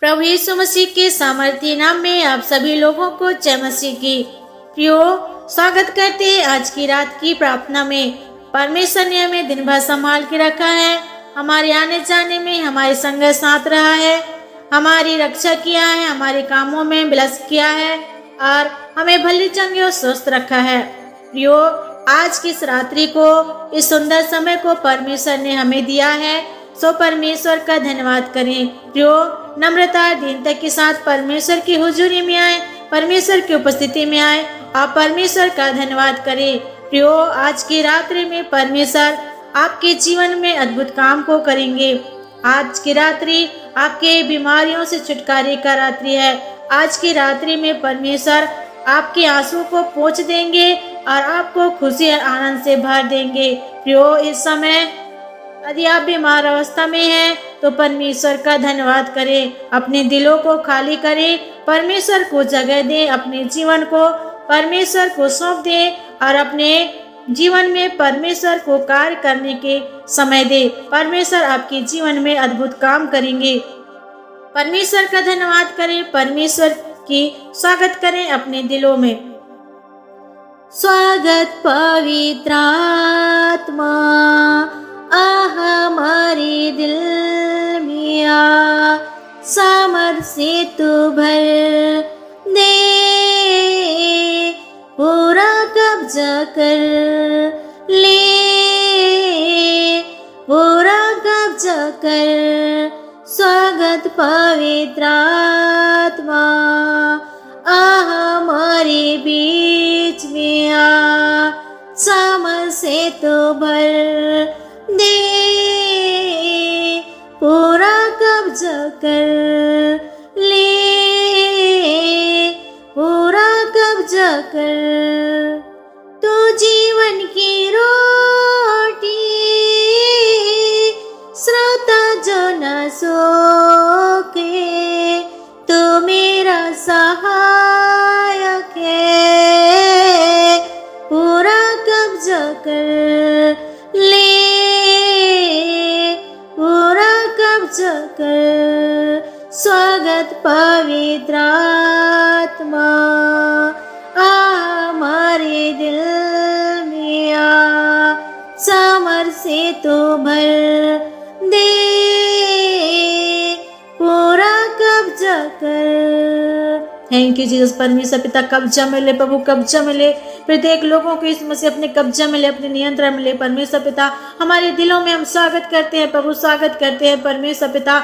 प्रभु यीशु मसीह के सामर्थ्य नाम में आप सभी लोगों को जय मसीह की प्रियो स्वागत करते हैं। आज की रात की प्रार्थना में परमेश्वर ने हमें दिन भर संभाल के रखा है, हमारे आने जाने में हमारे संग साथ रहा है, हमारी रक्षा किया है, हमारे कामों में ब्लेस किया है और हमें भली चंगे और स्वस्थ रखा है। प्रियो आज की इस रात्रि को, इस सुंदर समय को परमेश्वर ने हमें दिया है, सो परमेश्वर का धन्यवाद करें। प्रियो नम्रता दीनता के साथ परमेश्वर की हुजूरी में आए, परमेश्वर की उपस्थिति में आए और परमेश्वर का धन्यवाद करें। प्रियो आज की रात्रि में परमेश्वर आपके जीवन में अद्भुत काम को करेंगे। आज की रात्रि आपके बीमारियों से छुटकारे का रात्रि है। आज की रात्रि में परमेश्वर आपके आंसू को पोंछ देंगे और आपको खुशी और आनंद से भर देंगे। प्रियो इस समय यदि आप बीमार अवस्था में हैं तो परमेश्वर का धन्यवाद करें, अपने दिलों को खाली करें, परमेश्वर को जगह दें, अपने जीवन को परमेश्वर को सौंप दें और अपने जीवन में परमेश्वर को कार्य करने के समय दें। परमेश्वर आपके जीवन में अद्भुत काम करेंगे। परमेश्वर का धन्यवाद करें, परमेश्वर की स्वागत करें अपने दिलों में। स्वागत पवित्र आत्मा हमारे दिल में आ, सामर्थ से तू भर दे, पूरा कब्जा कर ले, पूरा कब्जा कर। स्वागत पवित्र आत्मा हमारे बीच में आ, सामर्थ से तू भर दे, पूरा कब्जा कर ले, पूरा कब्जा कर। तू जीवन की रोटी, श्रोता जो न सोके, तू मेरा सहायक है, पूरा कब्जा कर ले, कर। स्वागत पवित्र आत्मा हमारे दिल में आ, सामर्थ से तू भर दे, पूरा कब्जा कर। Thank you Jesus. परमेश्वर पिता कब्जा में ले, प्रभु कब्जा में ले, प्रत्येक लोगों को इस मसीह अपने कब्जा में ले, अपने नियंत्रण में ले। परमेश्वर पिता हमारे दिलों में हम स्वागत करते हैं प्रभु, स्वागत करते हैं परमेश्वर पिता।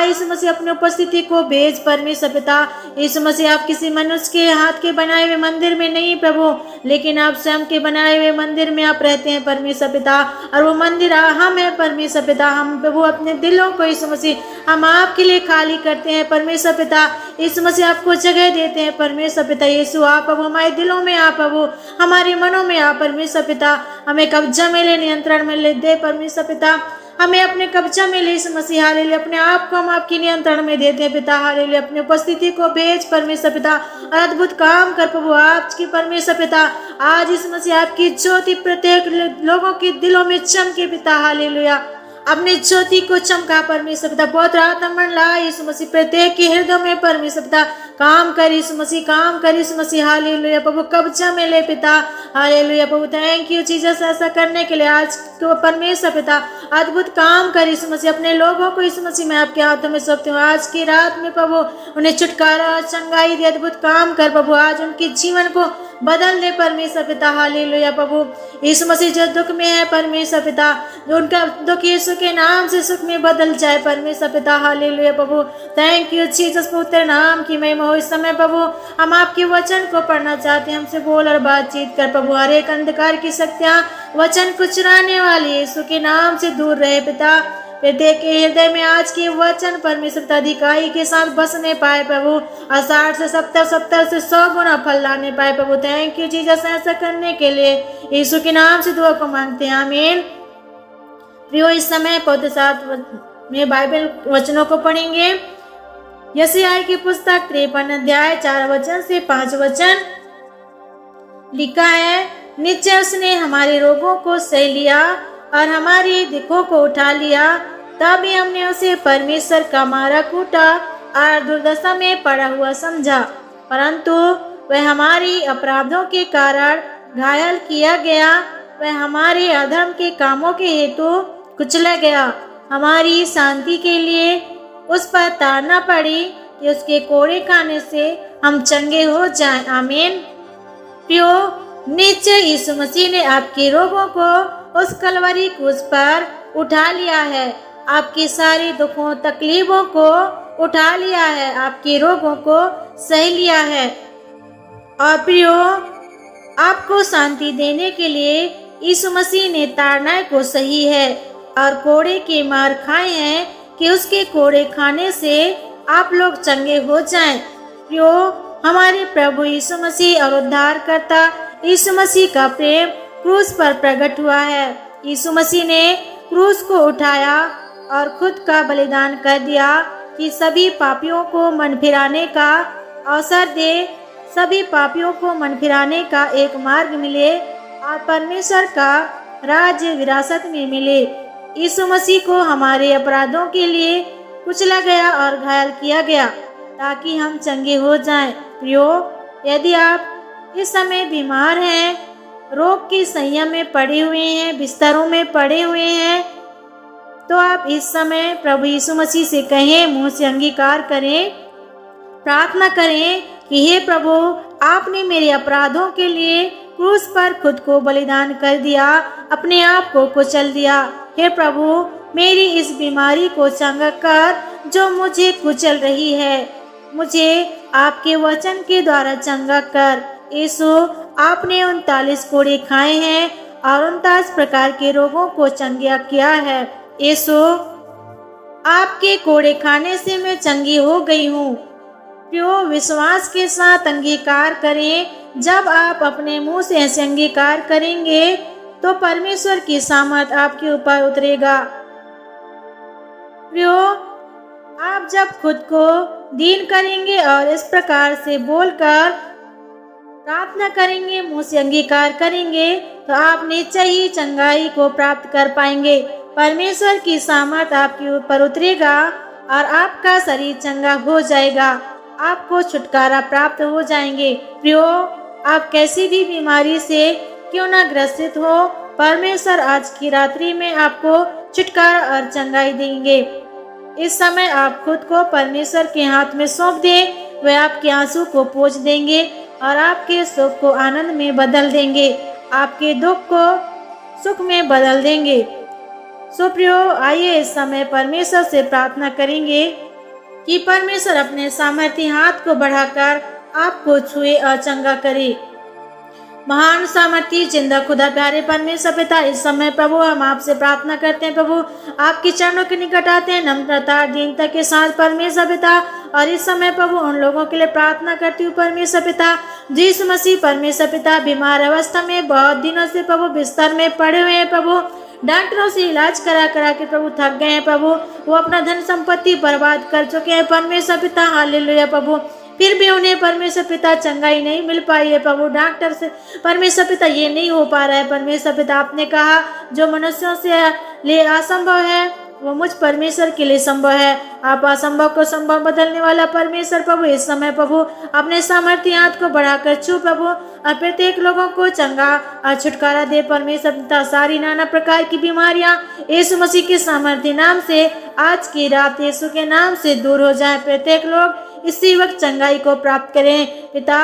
इस मसीह अपनी उपस्थिति को भेज परमेश्वर पिता। इस मसीह आप किसी मनुष्य के हाथ के बनाए हुए मंदिर में नहीं प्रभु, लेकिन आप स्वयं के बनाए हुए मंदिर में आप रहते हैं परमेश्वर पिता, और वो मंदिर हम है परमेश्वर पिता। हम प्रभु अपने दिलों को इस मसीह हम आपके लिए खाली करते हैं परमेश्वर पिता। इस मसीह आपको जगह देते हैं परमेश्वर पिता। यीशु आप प्रभु हमारे दिलों में आप प्रभु, हमारे मनों में आप परमेश्वर पिता। हमें कब्जा में ले, नियंत्रण में ले दे परमेश्वर पिता। हमें अपने कब्जा में ले इस मसीह। हालेलुया। अपने आप को हम आपके नियंत्रण में देते हैं पिता। हालेलुया। अपनी उपस्थिति को भेज परमेश्वर पिता और अद्भुत काम कर प्रभु आज की परमेश्वर पिता। आज इस मसीह आपकी ज्योति प्रत्येक लोगों के दिलों में चमके पिता। हालेलुया। अपने ज्योति को चमका परमेश्वर पिता। बहुत रात ला यीशु मसीह प्रत्येक के हृदय में परमेश्वर पिता काम कर यीशु मसीह, काम कर यीशु मसीह। हालेलुया प्रभु कब्जा में ले पिता। Hallelujah Prabhu thank you Jesus ऐसा करने के लिए। आज को परमेश्वर पिता अद्भुत काम कर यीशु मसीह। अपने लोगों को यीशु मसीह मैं आपके हाथों में सौंपती हूँ। आज की रात में प्रभु उन्हें छुटकारा चंगाई दे, अद्भुत काम कर प्रभु। आज उनके जीवन को बदल दे परमेश्वर पिता। हालेलुया प्रभु यीशु मसीह जो दुख में है परमेश्वर पिता, जो उनका दुख यीशु के नाम से सुख में बदल जाए परमेश्वर पिता। Hallelujah Prabhu thank you Jesus. पुत्र नाम की महिमा हो। इस समय प्रभु हम आपके वचन को पढ़ना चाहते हैं। हमसे बोल और बातचीत कर प्रभु। हर एक अंधकार की शक्तियां वचन को चुराने वाली यीशु के नाम से दूर रहे पिता। प्रत्येक के हृदय में आज के वचन परमेश्वर अधिकारी के साथ बसने पाए प्रभु, और 60 से 70 70 से 100 गुना फल लाने पाए प्रभु। थैंक यू जीसस ऐसा करने के लिए यीशु के नाम से दुआ को मांगते हैं, आमीन। प्रियो इस समय पौधे साथ में बाइबल वचनों को पढ़ेंगे। यशायाह की पुस्तक 53 अध्याय 4 वचन से 5 वचन लिखा है। निश्चय उसने हमारे रोगों को सह लिया और हमारी दुखों को उठा लिया, तभी हमने उसे परमेश्वर का मारा कूटा और दुर्दशा में पड़ा हुआ समझा, परंतु वह हमारी अपराधों के कारण घायल किया गया, वह हमारे अधर्म के कामों के हेतु कुचला गया। हमारी शांति के लिए उस पर ताड़ना पड़ी कि उसके कोड़े खाने से हम चंगे हो जाएं। आमीन। प्रियो, निश्चय यीशु मसीह ने आपके रोगों को उस कलवरी क्रूस पर उठा लिया है, आपके सारे दुखों तकलीफों को उठा लिया है, आपके रोगों को सह लिया है। और प्रियो, आपको शांति देने के लिए यीशु मसीह ने ताड़ना को सही है और कोड़े के मार खाए हैं कि उसके कोड़े खाने से आप लोग चंगे हो जाएं। प्रियो, हमारे प्रभु यीशु मसीह और उद्धारकर्ता यीशु मसीह का प्रेम क्रूस पर प्रकट हुआ है। यीशु मसीह ने क्रूस को उठाया और खुद का बलिदान कर दिया कि सभी पापियों को मन फिराने का अवसर दे, सभी पापियों को मन फिराने का एक मार्ग मिले और परमेश्वर का राज्य विरासत में मिले। यीशु मसीह को हमारे अपराधों के लिए कुचला गया और घायल किया गया ताकि हम चंगे हो जाएं। प्रियो, यदि आप इस समय बीमार हैं, रोग की सैया में पड़े हुए हैं, बिस्तरों में पड़े हुए हैं, तो आप इस समय प्रभु यीशु मसीह से कहें, मुंह से अंगीकार करें, प्रार्थना करें कि हे प्रभु, आपने मेरे अपराधों के लिए क्रूस पर खुद को बलिदान कर दिया, अपने आप को कुचल दिया। हे प्रभु, मेरी इस बीमारी को चंगा कर जो मुझे कुचल रही है, मुझे आपके वचन के द्वारा चंगा कर। यीशु, आपने 39 कोड़े खाए हैं और 39 प्रकार के रोगों को चंगा किया है। यीशु, आपके कोड़े खाने से मैं चंगी हो गई हूँ। प्रियो, विश्वास के साथ अंगीकार करें। जब आप अपने मुंह से ऐसे अंगीकार करेंगे तो परमेश्वर की सामर्थ आपके ऊपर उतरेगा। प्रियो, आप जब खुद को दीन करेंगे और इस प्रकार से बोलकर प्रार्थना करेंगे, मुंह से अंगीकार करेंगे, तो आप निश्चय ही चंगाई को प्राप्त कर पाएंगे। परमेश्वर की सामर्थ आपके ऊपर उतरेगा और आपका शरीर चंगा हो जाएगा, आपको छुटकारा प्राप्त हो जाएंगे। प्रियो, आप कैसी भी बीमारी से क्यों न ग्रसित हो, परमेश्वर आज की रात्रि में आपको छुटकारा और चंगाई देंगे। इस समय आप खुद को परमेश्वर के हाथ में सौंप दें, वह आपके आंसू को पोंछ देंगे और आपके सुख को आनंद में बदल देंगे, आपके दुख को सुख में बदल देंगे। सो प्रियो, आइए इस समय परमेश्वर से प्रार्थना करेंगे कि परमेश्वर अपने सामर्थी हाथ को बढ़ाकर आपको छुए और चंगा करे। महान सामर्थी जिंदा खुदा प्यारे परमेश्वर पिता, इस समय प्रभु हम आपसे प्रार्थना करते हैं। प्रभु, आपके चरणों के निकट आते हैं नम्रता दीनता के साथ परमेश्वर पिता, और इस समय प्रभु उन लोगों के लिए प्रार्थना करती हूँ परमेश्वर पिता, यीशु मसीह परमेश्वर पिता बीमार अवस्था में बहुत दिनों से प्रभु बिस्तर में पड़े हुए हैं। प्रभु, डॉक्टरों से इलाज करा करा के प्रभु थक गए हैं। प्रभु, वो अपना धन संपत्ति बर्बाद कर चुके हैं परमेश्वर पिता। हालेलुया प्रभु, फिर भी उन्हें परमेश्वर पिता चंगाई नहीं मिल पाई है। प्रभु, डॉक्टर से परमेश्वर पिता ये नहीं हो पा रहा है। परमेश्वर पिता, आपने कहा जो मनुष्यों से लिए असंभव है वो मुझ परमेश्वर के लिए संभव है। आप असंभव को संभव बदलने वाला परमेश्वर प्रभु, इस समय प्रभु अपने सामर्थ्य हाथ को बढ़ाकर छू प्रभु, और प्रत्येक लोगों को चंगा और छुटकारा दे परमेश्वर पिता। सारी नाना प्रकार की बीमारियां यीशु मसीह के सामर्थ्य नाम से आज की रात यीशु के नाम से दूर हो जाए। प्रत्येक लोग इसी वक्त चंगाई को प्राप्त करें पिता।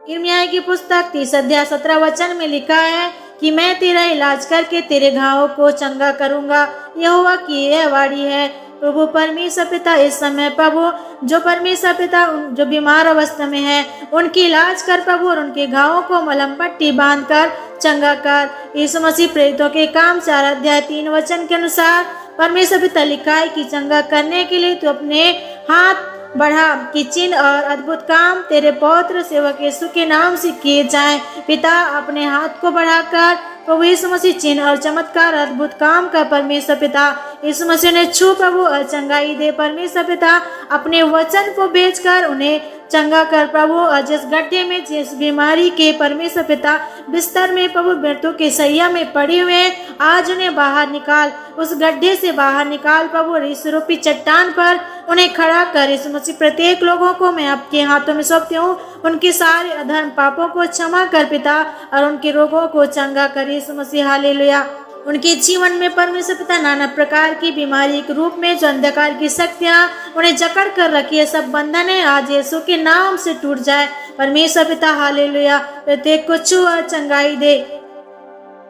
यिर्मयाह की पुस्तक 30 अध्याय 17 वचन में लिखा है कि मैं तेरा इलाज करके तेरे घावों को चंगा करूंगा, यहोवा की यह वाणी है। प्रभु परमेश्वर पिता, इस समय प्रभु जो परमेश्वर पिता जो बीमार अवस्था में है उनकी इलाज कर प्रभु, और उनके घावों को मलहम पट्टी बांध कर चंगा कर। यीशु मसीह प्रेरितों के काम 4 अध्याय 3 वचन के अनुसार परमेश्वर पिता लिखा है कि चंगा करने के लिए तू अपने हाथ बढ़ा कि चिन्ह और अद्भुत काम तेरे पौत्र सेवक यीशु के नाम से किए जाएं। पिता, अपने हाथ को बढ़ाकर प्रभु यीशु मसीह चिन्ह और चमत्कार अद्भुत काम का परमेश्वर पिता यीशु मसीह ने छू प्रभु और चंगाई दे परमेश्वर पिता। अपने वचन को बेचकर उन्हें चंगा कर प्रभु। और जिस गड्ढे में, जिस बीमारी के परमेश्वर पिता बिस्तर में प्रभु मृत्यु के सैया में पड़े हुए हैं, आज उन्हें बाहर निकाल, उस गड्ढे से बाहर निकाल प्रभु। यीशु रूपी चट्टान पर उन्हें खड़ा कर यीशु मसीह। प्रत्येक लोगों को मैं आपके हाथों में सौंपती हूँ। उनके सारे अधर्म पापों को क्षमा कर पिता, और उनके रोगों को चंगा कर यीशु मसीह। हालेलुया। उनके जीवन में परमेश्वर पिता नाना प्रकार की बीमारी के रूप में जो अंधकार की शक्तियाँ उन्हें जकड़ कर रखी है, सब बंधन है आज यीशु के नाम से टूट जाए परमेश्वर पिता। हालेलुया। प्रत्येक को छू और चंगाई दे।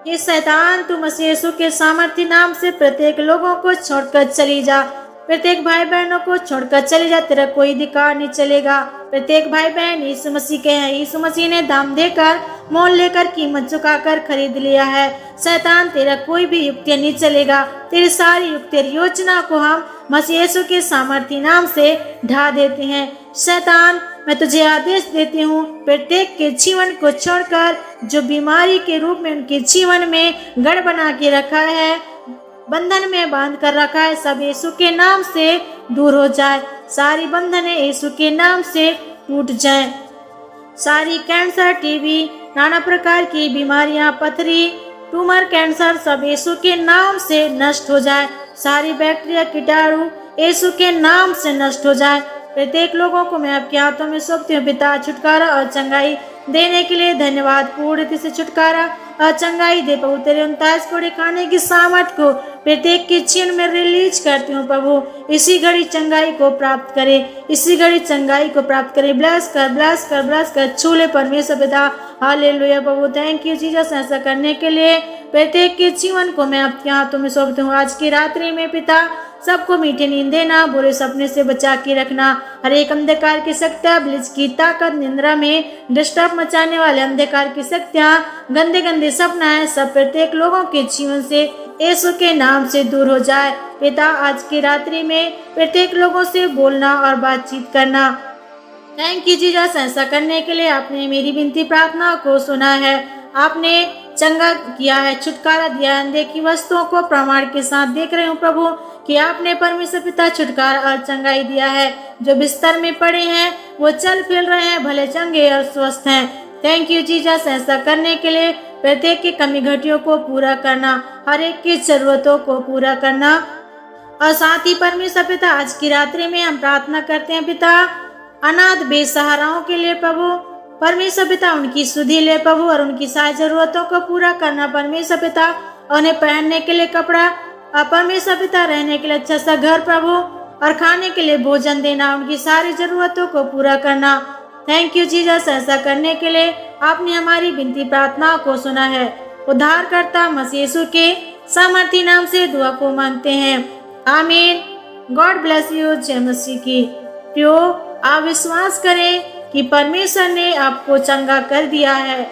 ये शैतान तू मसीह यीशु के सामर्थ्य नाम से प्रत्येक लोगों को छोड़कर चली जा। प्रत्येक भाई बहनों को छोड़कर चले जा, तेरा कोई अधिकार नहीं चलेगा। प्रत्येक भाई बहन यीशु मसीह के हैं। यीशु मसीह ने दाम देकर, मोल लेकर, कीमत चुकाकर खरीद लिया है। शैतान तेरा कोई भी युक्ति नहीं चलेगा। तेरी सारी युक्ति योजना को हम मसीह यीशु के सामर्थ्य नाम से ढा देते हैं। शैतान मैं तुझे आदेश देती हूँ, प्रत्येक के जीवन को छोड़कर जो बीमारी के रूप में उनके जीवन में गढ़ बना के रखा है, बंधन में बांध कर रखा है, सब यीशु के नाम से दूर हो जाए। सारी बंधन यीशु के नाम से टूट जाए। सारी कैंसर, टीबी, नाना प्रकार की बीमारियां, पथरी, ट्यूमर, कैंसर सब यीशु के नाम से नष्ट हो जाए। सारी बैक्टीरिया, कीटाणु यीशु के नाम से नष्ट हो जाए। प्रत्येक लोगों को मैं आपके हाथों में सौंपती हूँ पिता। छुटकारा और चंगाई देने के लिए धन्यवाद। पूर्ण रीति से छुटकारा और चंगाई दे प्रभु। तेरे 39 कोड़े खाने की सामर्थ को प्रत्येक के जीवन में रिलीज करती हूँ प्रभु। इसी घड़ी चंगाई को प्राप्त करे, इसी घड़ी चंगाई को प्राप्त करे। ब्लेस कर, ब्लेस कर, ब्लेस कर, छू ले परमेश्वर पिता। Hallelujah Prabhu. Thank you Jesus ऐसा करने के लिए। प्रत्येक के जीवन को मैं आपके हाथों में सौंपती हूँ। आज की रात्रि में पिता सबको मीठी नींद देना, बुरे सपने से बचा के रखना। हर एक अंधकार की शक्तियाँ, ब्लिच की ताकत, निंद्रा में डिस्टर्ब मचाने वाले अंधकार की शक्तियाँ, गंदे गंदे सपना सब प्रत्येक लोगों के जीवन से यीशु के नाम से दूर हो जाए। पिता आज की रात्रि में प्रत्येक लोगों से बोलना और बातचीत करना। थैंक यू जीसस ऐसा करने के लिए। आपने मेरी विनती प्रार्थना को सुना है, आपने चंगा किया है, छुटकारा दिया है। अनदेखी वस्तुओं को प्रमाण के साथ देख रहे हूँ प्रभु कि आपने परमेश्वर पिता छुटकारा और चंगाई दिया है। जो बिस्तर में पड़े हैं वो चल फिर रहे हैं, भले चंगे और स्वस्थ हैं। थैंक यू जीसस ऐसा करने के लिए। प्रत्येक की कमी घटियों को पूरा करना, हर एक की जरूरतों को पूरा करना। और साथ ही परमेश्वर पिता आज की रात्रि में हम प्रार्थना करते हैं पिता अनाथ बेसहाराओं के लिए प्रभु। परमेश्वर पिता उनकी सुधि ले प्रभु, और उनकी सारी जरूरतों को पूरा करना परमेश्वर पिता। उन्हें पहनने के लिए कपड़ा, और परमेश्वर पिता रहने के लिए अच्छा सा घर प्रभु, और खाने के लिए भोजन देना, उनकी सारी जरूरतों को पूरा करना। थैंक यू जीसस ऐसा करने के लिए। आपने हमारी विनती प्रार्थना को सुना है। उद्धारकर्ता मसीह यीशु के सामर्थी नाम से दुआ को मांगते हैं, आमीन। God bless you. जय मसीह की। प्रियो, आप विश्वास करें कि परमेश्वर ने आपको चंगा कर दिया है।